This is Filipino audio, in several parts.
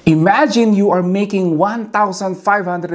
Imagine you are making 1,500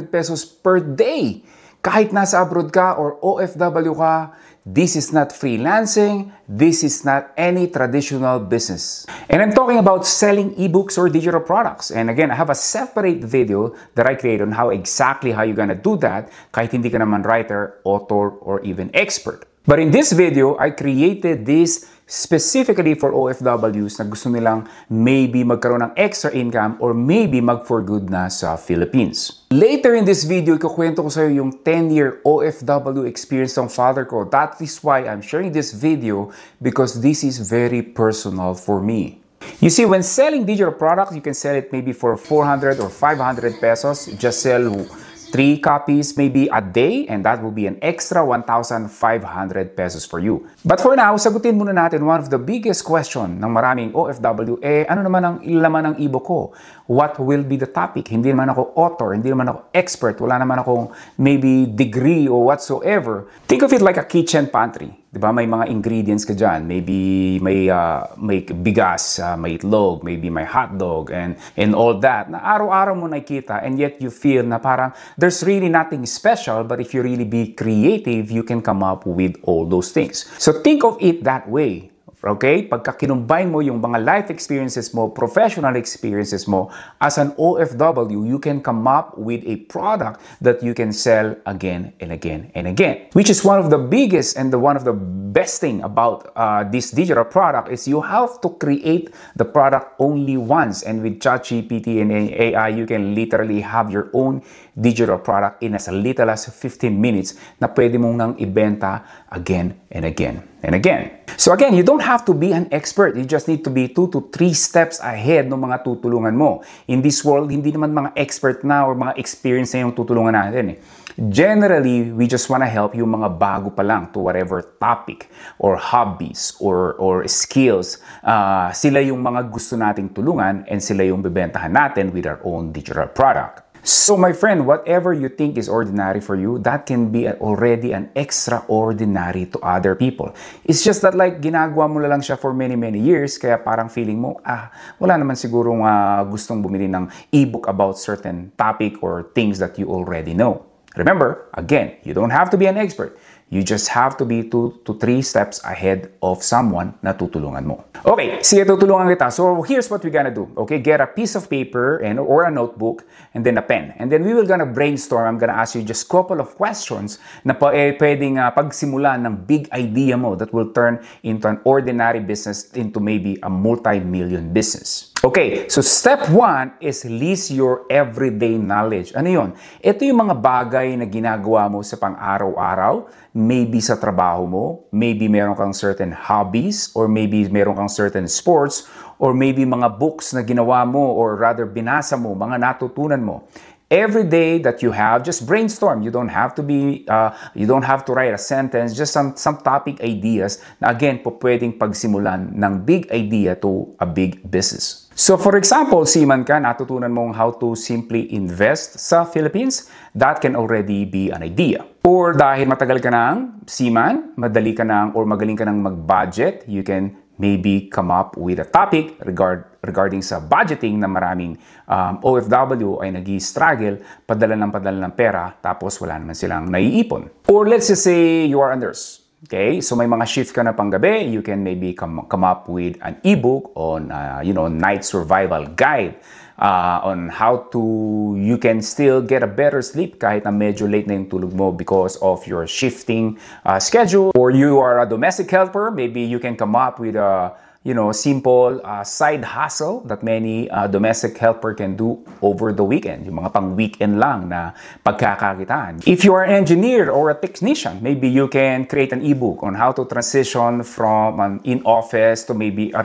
pesos per day. Kahit nasa abroad ka or OFW ka, this is not freelancing, this is not any traditional business. And I'm talking about selling ebooks or digital products. And again, I have a separate video that I created on how you're gonna do that kahit hindi ka naman writer, author, or even expert. But in this video, I created this specifically for OFWs na gusto nilang maybe magkaroon ng extra income or maybe mag-for good na sa Philippines. Later in this video, ikukwento ko sa iyo yung 10-year OFW experience ng father ko. That is why I'm sharing this video because this is very personal for me. You see, when selling digital products, you can sell it maybe for 400 or 500 pesos. Just sell 3 copies maybe a day and that will be an extra 1,500 pesos for you. But for now, sagutin muna natin one of the biggest question ng maraming OFW, ano naman ang laman ng ebook ko? What will be the topic? Hindi naman ako author, hindi naman ako expert, wala naman akong maybe degree or whatsoever. Think of it like a kitchen pantry. Diba? May mga ingredients ka dyan. Maybe may bigas, may itlog, maybe may hotdog, and all that. Na araw-araw mo nakikita, and yet you feel na parang there's really nothing special, but if you really be creative, you can come up with all those things. So think of it that way. Okay? Pagka kinumbine mo yung mga life experiences mo, professional experiences mo, as an OFW, you can come up with a product that you can sell again and again and again. Which is one of the biggest and one of the best thing about this digital product is you have to create the product only once. And with ChatGPT and AI, you can literally have your own digital product in as little as 15 minutes na pwede mong nang ibenta again and again and again. So again, you don't have to be an expert. You just need to be 2 to 3 steps ahead ng mga tutulungan mo. In this world, hindi naman mga expert na or mga experience na yung tutulungan natin. Generally, we just want to help yung mga bago pa lang to whatever topic or hobbies or skills. Sila yung mga gusto nating tulungan and sila yung bibentahan natin with our own digital product. So my friend, whatever you think is ordinary for you, that can be already an extraordinary to other people. It's just that like ginagawa mo lang siya for many years, kaya parang feeling mo, wala naman sigurong gustong bumili ng ebook about certain topic or things that you already know. Remember, again, you don't have to be an expert. You just have to be 2 to 3 steps ahead of someone na tutulungan mo. Okay, sige, tutulungan kita. So here's what we're gonna do. Okay, get a piece of paper or a notebook and then a pen. And then we will gonna brainstorm. I'm gonna ask you just a couple of questions na pwedeng pagsimulan ng big idea mo that will turn into an ordinary business into maybe a multi-million business. Okay, so step 1 is list your everyday knowledge. Ano yun? Ito yung mga bagay na ginagawa mo sa pang-araw-araw, maybe sa trabaho mo, maybe meron kang certain hobbies, or maybe meron kang certain sports, or maybe mga books na ginawa mo, or rather binasa mo, mga natutunan mo. Every day that you have, just brainstorm. You don't have to write a sentence, just some topic ideas na again, pwedeng pagsimulan ng big idea to a big business. So for example, seaman ka, natutunan mong how to simply invest sa Philippines, that can already be an idea. Or dahil matagal ka ng seaman, magaling ka ng mag-budget, you can maybe come up with a topic regarding sa budgeting na maraming OFW ay nag-i-struggle, padala ng pera, tapos wala naman silang naiipon. Or let's just say you are a nurse. Okay, so may mga shift ka na panggabi, you can maybe come up with an ebook on night survival guide on how you can still get a better sleep kahit na medyo late na yung tulog mo because of your shifting schedule. Or you are a domestic helper, maybe you can come up with a simple side hustle that many domestic helper can do over the weekend. Yung mga pang-weekend lang na pagkakakitaan. If you are an engineer or a technician, maybe you can create an ebook on how to transition from an in-office to maybe a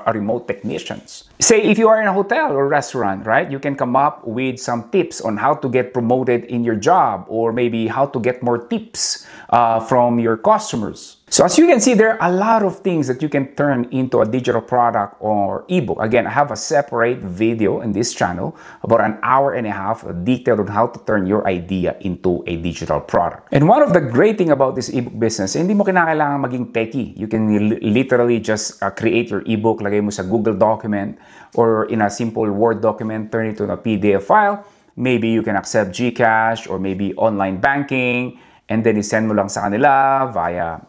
remote technicians. Say if you are in a hotel or restaurant, right? You can come up with some tips on how to get promoted in your job or maybe how to get more tips from your customers. So as you can see, there are a lot of things that you can turn into a digital product or ebook. Again, I have a separate video in this channel, about an hour and a half, detailed on how to turn your idea into a digital product. And one of the great thing about this ebook business, hindi mo kinakailangan maging techie. You can literally just create your ebook, lagay mo sa Google document or in a simple Word document, turn it to a PDF file. Maybe you can accept GCash or maybe online banking, and then i-send mo lang sa kanila via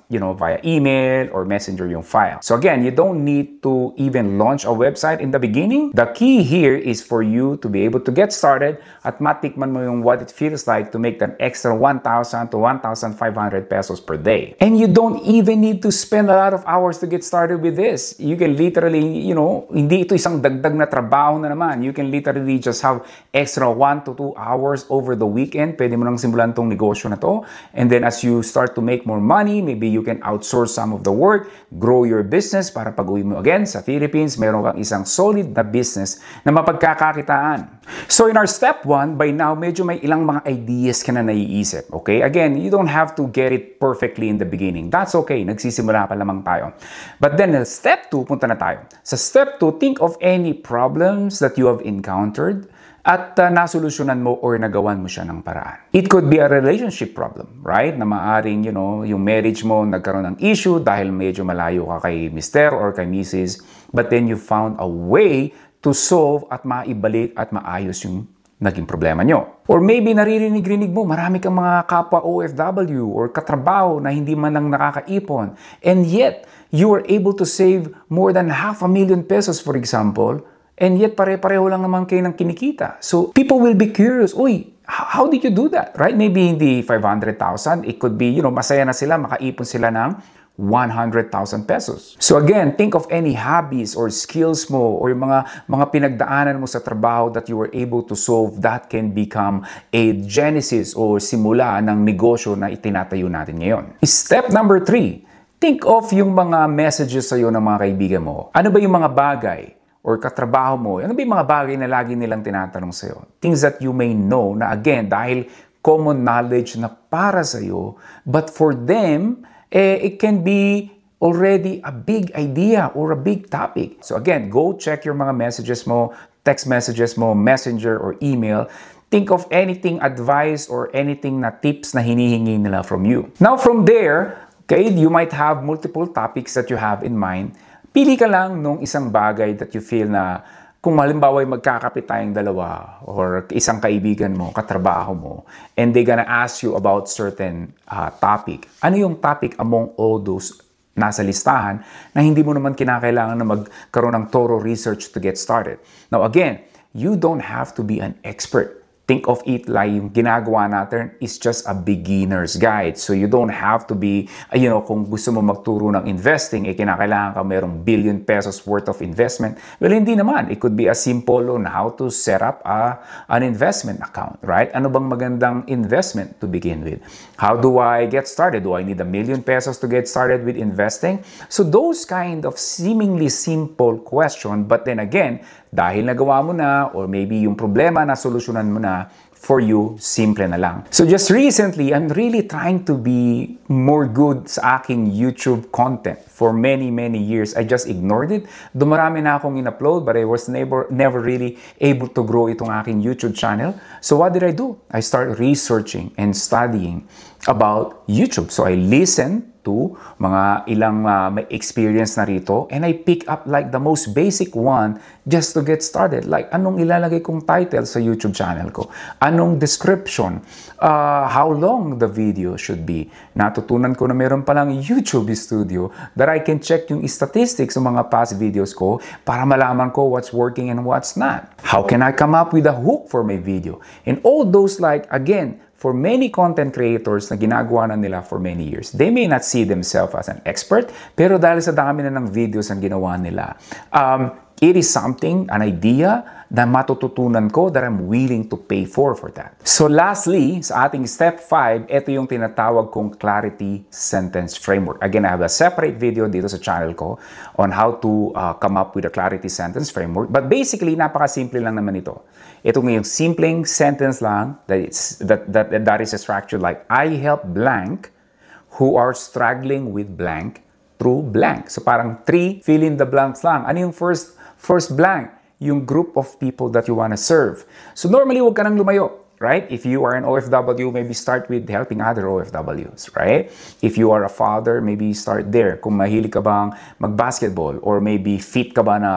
email or messenger yung file. So again, you don't need to even launch a website in the beginning. The key here is for you to be able to get started at matikman mo yung what it feels like to make that extra 1,000 to 1,500 pesos per day. And you don't even need to spend a lot of hours to get started with this. You can literally, hindi ito isang dagdag na trabaho na naman. You can literally just have extra 1 to 2 hours over the weekend. Pwede mo nang simulan tong negosyo na to. And then as you start to make more money, maybe you can outsource some of the work, grow your business para pag-uwi mo again sa Philippines, meron kang isang solid na business na mapagkakakitaan. So in our step 1, by now, medyo may ilang mga ideas ka na naiisip. Okay? Again, you don't have to get it perfectly in the beginning. That's okay. Nagsisimula pa lamang tayo. But then, step 2, punta na tayo. Sa step 2, think of any problems that you have encountered at nasolusyonan mo or nagawan mo siya ng paraan. It could be a relationship problem, right? Na maaring, yung marriage mo nagkaroon ng issue dahil medyo malayo ka kay Mr. or kay Mrs. But then you found a way to solve at maibalik at maayos yung naging problema nyo. Or maybe naririnig-rinig mo, marami kang mga kapwa OFW or katrabaho na hindi man lang nakakaipon. And yet, you were able to save more than 500,000 pesos, for example, and yet pare-pareho lang naman kayo ng kinikita. So people will be curious, uy, how did you do that? Right? Maybe hindi 500,000. It could be, masaya na sila, makaipon sila ng 100,000 pesos. So again, think of any hobbies or skills mo or yung mga pinagdaanan mo sa trabaho that you were able to solve that can become a genesis or simula ng negosyo na itinatayo natin ngayon. Step number 3, think of yung mga messages sa'yo ng mga kaibigan mo. Ano ba yung mga bagay or katrabaho mo, ano ba yung mga bagay na lagi nilang tinatanong sa'yo? Things that you may know na again, dahil common knowledge na para sa'yo, but for them, it can be already a big idea or a big topic. So again, go check your mga messages mo, text messages mo, messenger or email. Think of anything advice or anything na tips na hinihingi nila from you. Now from there, okay, you might have multiple topics that you have in mind. Pili ka lang nung isang bagay that you feel na kung halimbawa ay magkakapit tayong dalawa or isang kaibigan mo, katrabaho mo, and they gonna ask you about certain topic. Ano yung topic among all those nasa listahan na hindi mo naman kinakailangan na magkaroon ng thorough research to get started? Now again, you don't have to be an expert. Think of it like yung ginagawa natin is just a beginner's guide. So you don't have to be, kung gusto mo magturo ng investing, kinakailangan ka merong billion pesos worth of investment. Well, hindi naman. It could be as simple on how to set up an investment account, right? Ano bang magandang investment to begin with? How do I get started? Do I need 1 million pesos to get started with investing? So those kind of seemingly simple question, but then again, dahil nagawa mo na or maybe yung problema na solusyonan mo na, for you, simple na lang. So just recently, I'm really trying to be more good sa aking YouTube content. For many years, I just ignored it. Dumarami na akong in-upload but I was never really able to grow itong aking YouTube channel. So what did I do? I started researching and studying about YouTube. So I listened to mga ilang may experience na rito and I pick up like the most basic one just to get started. Like anong ilalagay kong title sa YouTube channel ko? Anong description? How long the video should be? Natutunan ko na meron palang YouTube Studio that I can check yung statistics sa mga past videos ko para malaman ko what's working and what's not. How can I come up with a hook for my video? And all those again, for many content creators na ginagawa na nila for many years, they may not see themselves as an expert, pero dahil sa dami na ng videos ang ginawa nila, it is something, an idea na matututunan ko that I'm willing to pay for that. So lastly, sa ating step 5, ito yung tinatawag kong clarity sentence framework. Again, I have a separate video dito sa channel ko on how to come up with a clarity sentence framework. But basically, napakasimple lang naman ito. Ito ngayong simpleng sentence lang that is structured like, I help blank who are struggling with blank through blank. So parang 3 fill in the blanks lang. Ano yung first blank? Yung group of people that you want to serve. So normally, huwag ka nang lumayo. Right? If you are an OFW, maybe start with helping other OFWs, right? If you are a father, maybe start there. Kung mahilig ka bang mag-basketball or maybe fit ka ba na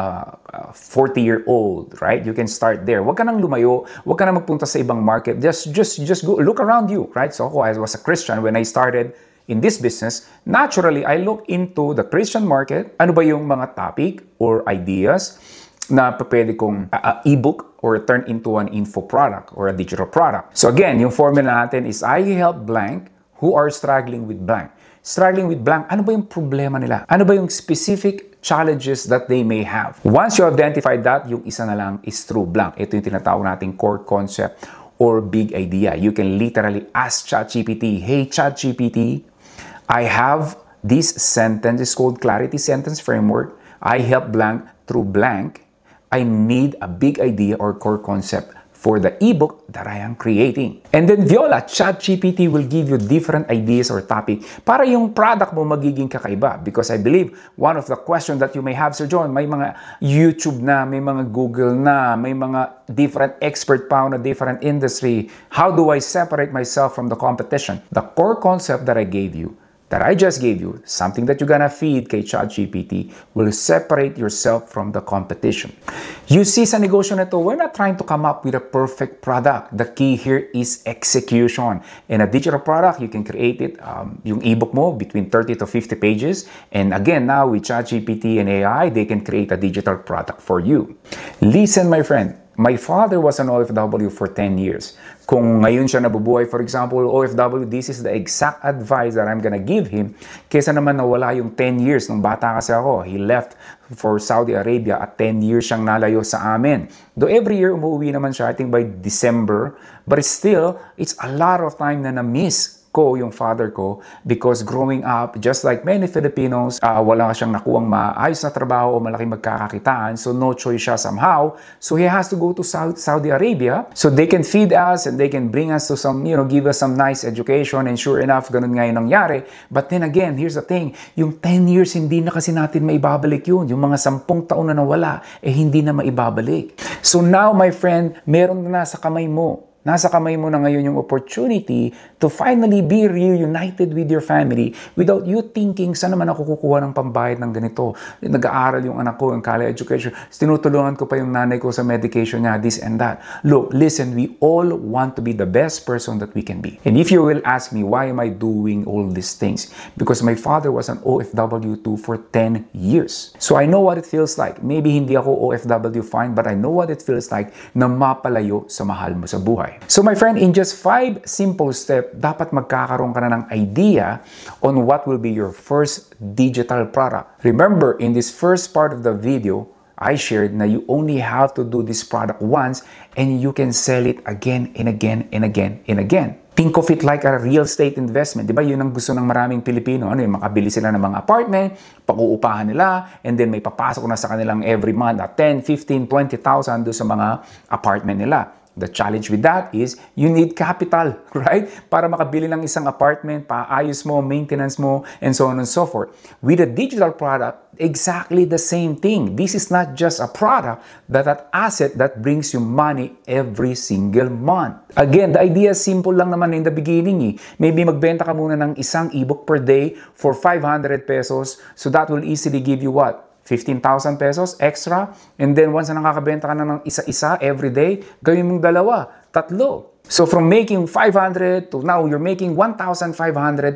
40-year-old, right? You can start there. Huwag ka nang lumayo, huwag ka nang magpunta sa ibang market. Just go look around you, right? So ako, I was a Christian when I started in this business. Naturally, I look into the Christian market. Ano ba yung mga topic or ideas na pwede kong ebook or turn into an info product or a digital product. So again, yung formula natin is I help blank who are struggling with blank. Struggling with blank, ano ba yung problema nila? Ano ba yung specific challenges that they may have? Once you identify that, yung isa na lang is through blank. Ito yung tinatawag nating core concept or big idea. You can literally ask ChatGPT, hey ChatGPT, I have this sentence, it's called Clarity Sentence Framework. I help blank through blank. I need a big idea or core concept for the ebook that I am creating. And then Viola, ChatGPT will give you different ideas or topic para yung product mo magiging kakaiba. Because I believe one of the questions that you may have, Sir John, may mga YouTube na, may mga Google na, may mga different expert pa on a different industry. How do I separate myself from the competition? The core concept that I just gave you, something that you're gonna feed kay ChatGPT, will separate yourself from the competition. You see, sa negosyo na ito, we're not trying to come up with a perfect product. The key here is execution. In a digital product, you can create it, yung ebook mo, between 30 to 50 pages. And again, now with ChatGPT and AI, they can create a digital product for you. Listen, my friend, my father was an OFW for 10 years. Kung ngayon siya nabubuhay, for example, OFW, this is the exact advice that I'm gonna give him. Kesa naman nawala yung 10 years nung bata kasi ako. He left for Saudi Arabia at 10 years siyang nalayo sa amin. Though every year umuwi naman siya, I think by December, but still, it's a lot of time na na-miss ko, yung father ko, because growing up, just like many Filipinos, wala siyang nakuwang maayos na trabaho o malaking magkakakitaan, so no choice siya somehow. So he has to go to Saudi Arabia so they can feed us and they can bring us to some, give us some nice education, and sure enough, ganun nga yung nangyari. But then again, here's the thing, yung 10 years, hindi na kasi natin maibabalik yun. Yung mga 10 taon na nawala, hindi na maibabalik. So now, my friend, meron na nasa kamay mo. Nasa kamay mo na ngayon yung opportunity to finally be reunited with your family without you thinking, saan naman ako kukuha ng pambayad ng ganito? Nag-aaral yung anak ko, yung college education. Tinutulungan ko pa yung nanay ko sa medication niya, this and that. Look, listen, we all want to be the best person that we can be. And if you will ask me, why am I doing all these things? Because my father was an OFW too for 10 years. So I know what it feels like. Maybe hindi ako OFW fine, but I know what it feels like na mapalayo sa mahal mo sa buhay. So my friend, in just 5 simple steps, dapat magkakaroon ka na ng idea on what will be your first digital product. Remember, in this first part of the video, I shared na you only have to do this product once and you can sell it again and again and again and again. Think of it like a real estate investment. Di ba? Yun ang gusto ng maraming Pilipino. Yung makabili sila ng mga apartment, pag-uupahan nila, and then may papasok na sa kanilang every month at 10, 15, 20,000 doon sa mga apartment nila. The challenge with that is you need capital, right? Para makabili ng isang apartment, paayos mo, maintenance mo, and so on and so forth. With a digital product, exactly the same thing. This is not just a product, but an asset that brings you money every single month. Again, the idea is simple lang naman in the beginning. Maybe magbenta ka muna ng isang ebook per day for 500 pesos. So that will easily give you what? 15,000 pesos extra, and then once na nakakabenta ka na ng isa-isa every day, gawin mong 2, 3. So from making 500 to now you're making 1,500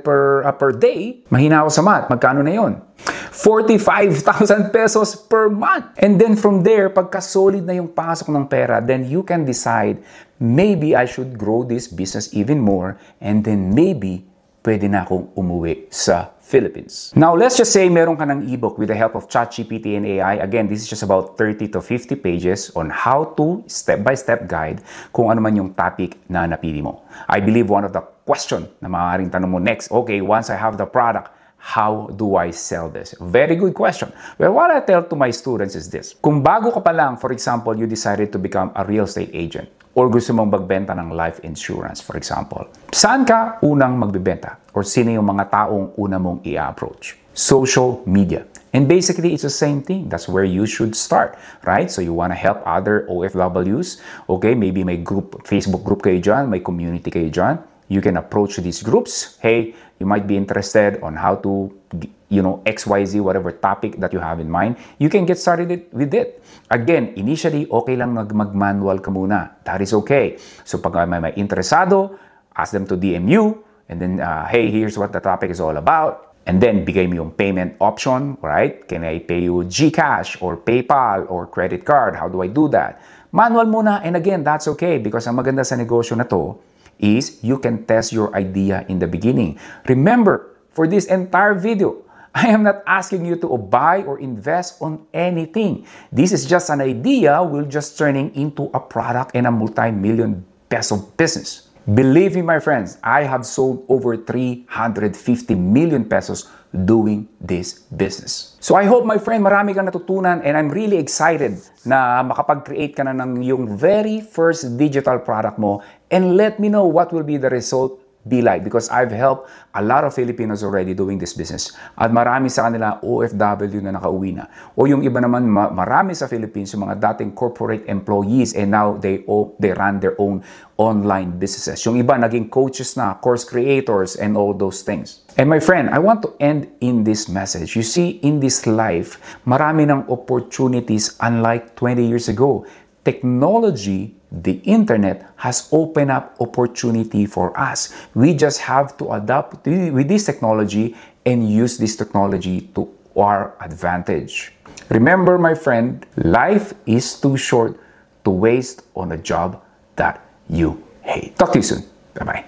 per day, mahina ako sa math. Magkano na yon? 45,000 pesos per month. And then from there, pagka solid na yung pasok ng pera, then you can decide, maybe I should grow this business even more, and then maybe pwede na akong umuwi sa Philippines. Now, let's just say meron ka ng ebook with the help of ChatGPT and AI. Again, this is just about 30 to 50 pages on how to step-by-step guide kung ano man yung topic na napili mo. I believe one of the question na maaaring tanong mo next, okay, once I have the product, how do I sell this? Very good question. Well, what I tell to my students is this. Kung bago ka pa lang, for example, you decided to become a real estate agent, or gusto mong magbenta ng life insurance, for example. Saan ka unang magbibenta? Or sino yung mga taong una mong i-approach? Social media. And basically, it's the same thing. That's where you should start, right? So you want to help other OFWs. Okay, maybe may group, Facebook group kayo dyan, may community kayo dyan. You can approach these groups. Hey, you might be interested on how to, XYZ, whatever topic that you have in mind. You can get started with it. Again, initially, okay lang mag-manual ka muna. That is okay. So pag may interesado, ask them to DM you. And then, hey, here's what the topic is all about. And then, bigay mo yung payment option, right? Can I pay you GCash or PayPal or credit card? How do I do that? Manual muna. And again, that's okay because ang maganda sa negosyo na to is you can test your idea in the beginning. Remember, for this entire video, I am not asking you to buy or invest on anything. This is just an idea we're just turning into a product and a multi-million peso business. Believe me, my friends, I have sold over 350 million pesos doing this business. So I hope, my friend, marami kang natutunan and I'm really excited na makapag-create ka na ng yung very first digital product mo and let me know what will be the result be like because I've helped a lot of Filipinos already doing this business at marami sa kanila OFW na nakauwi na o yung iba naman marami sa Philippines yung mga dating corporate employees and now they run their own online businesses. Yung iba naging coaches na, course creators and all those things. And my friend, I want to end in this message. You see, in this life, marami ng opportunities unlike 20 years ago. Technology, the internet has opened up opportunity for us. We just have to adapt with this technology and use this technology to our advantage. Remember, my friend, life is too short to waste on a job that you hate. Talk to you soon. Bye-bye.